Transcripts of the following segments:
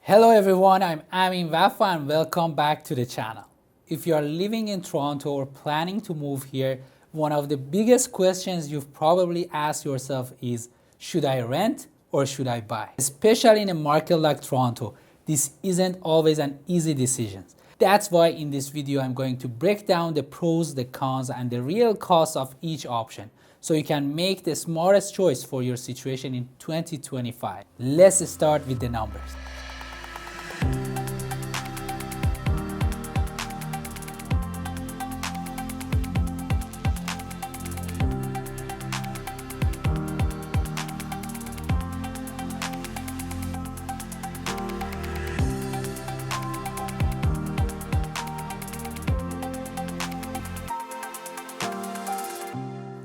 Hello everyone, I'm Amin Vafa and welcome back to the channel. If you are living in Toronto or planning to move here, one of the biggest questions you've probably asked yourself is, should I rent or should I buy? Especially in a market like Toronto, this isn't always an easy decision. That's why in this video I'm going to break down the pros, the cons, and the real costs of each option, so you can make the smartest choice for your situation in 2025. Let's start with the numbers.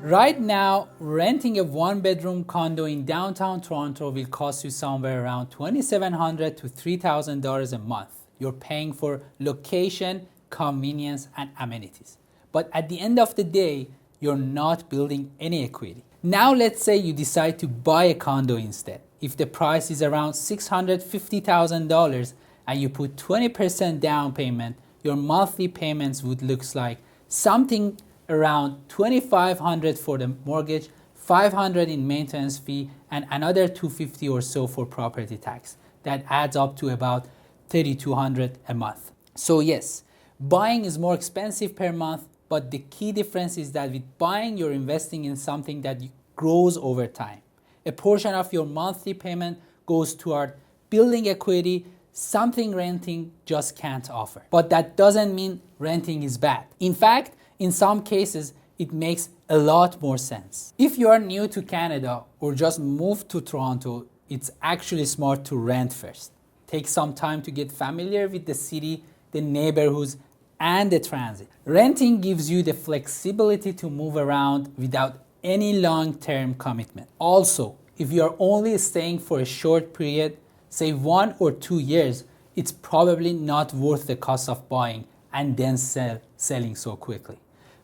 Right now, renting a one-bedroom condo in downtown Toronto will cost you somewhere around $2,700 to $3,000 a month. You're paying for location, convenience, and amenities. But at the end of the day, you're not building any equity. Now let's say you decide to buy a condo instead. If the price is around $650,000 and you put 20% down payment, your monthly payments would look like something around $2,500 for the mortgage, $500 in maintenance fee, and another $250 or so for property tax. That adds up to about $3,200 a month. So yes, buying is more expensive per month, but the key difference is that with buying, you're investing in something that grows over time. A portion of your monthly payment goes toward building equity, something renting just can't offer. But that doesn't mean renting is bad. In fact, in some cases, it makes a lot more sense. If you are new to Canada or just moved to Toronto, it's actually smart to rent first. Take some time to get familiar with the city, the neighborhoods, and the transit. Renting gives you the flexibility to move around without any long-term commitment. Also, if you are only staying for a short period, say 1 or 2 years, it's probably not worth the cost of buying and then selling so quickly.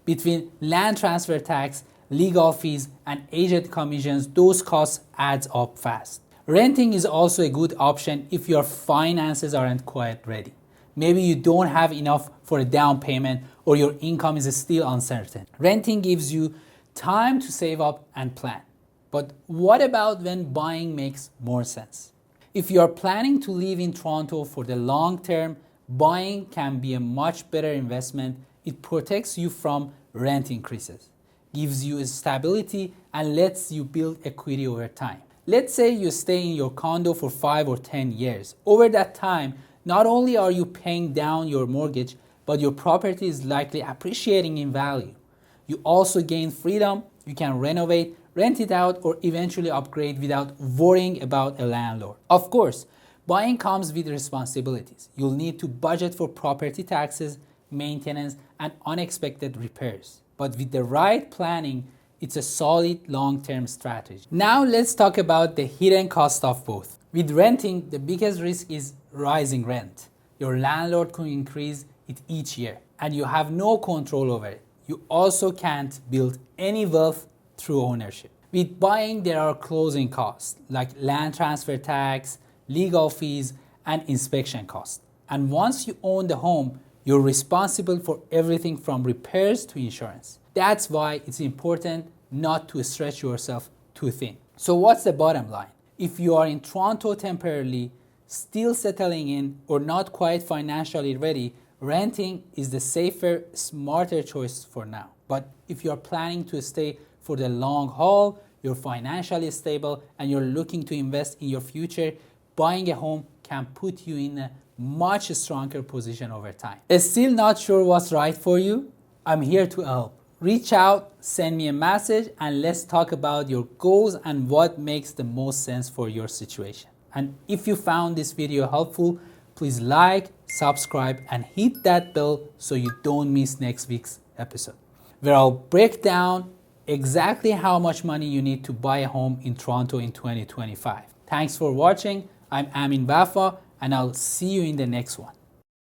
Between land transfer tax, legal fees, and agent commissions, those costs adds up fast. Renting is also a good option if your finances aren't quite ready. Maybe you don't have enough for a down payment or your income is still uncertain. Renting gives you time to save up and plan. But what about when buying makes more sense? If you are planning to live in Toronto for the long term, buying can be a much better investment. It protects you from rent increases, gives you stability, and lets you build equity over time. Let's say you stay in your condo for 5 or 10 years. Over that time, not only are you paying down your mortgage, but your property is likely appreciating in value. You also gain freedom. You can renovate, rent it out, or eventually upgrade without worrying about a landlord. Of course, buying comes with responsibilities. You'll need to budget for property taxes, maintenance, and unexpected repairs. But with the right planning, it's a solid long-term strategy. Now let's talk about the hidden cost of both. With renting, the biggest risk is rising rent. Your landlord could increase it each year, and you have no control over it. You also can't build any wealth through ownership. With buying, there are closing costs like land transfer tax, legal fees, and inspection costs. And once you own the home, you're responsible for everything from repairs to insurance. That's why it's important not to stretch yourself too thin. So what's the bottom line? If you are in Toronto temporarily, still settling in, or not quite financially ready, renting is the safer, smarter choice for now. But if you are planning to stay for the long haul, you're financially stable, and you're looking to invest in your future, buying a home can put you in a much stronger position over time. Still not sure what's right for you? I'm here to help. Reach out, send me a message, and let's talk about your goals and what makes the most sense for your situation. And if you found this video helpful, please like, subscribe, and hit that bell so you don't miss next week's episode, where I'll break down exactly how much money you need to buy a home in Toronto in 2025. Thanks for watching. I'm Amin Vafa, and I'll see you in the next one.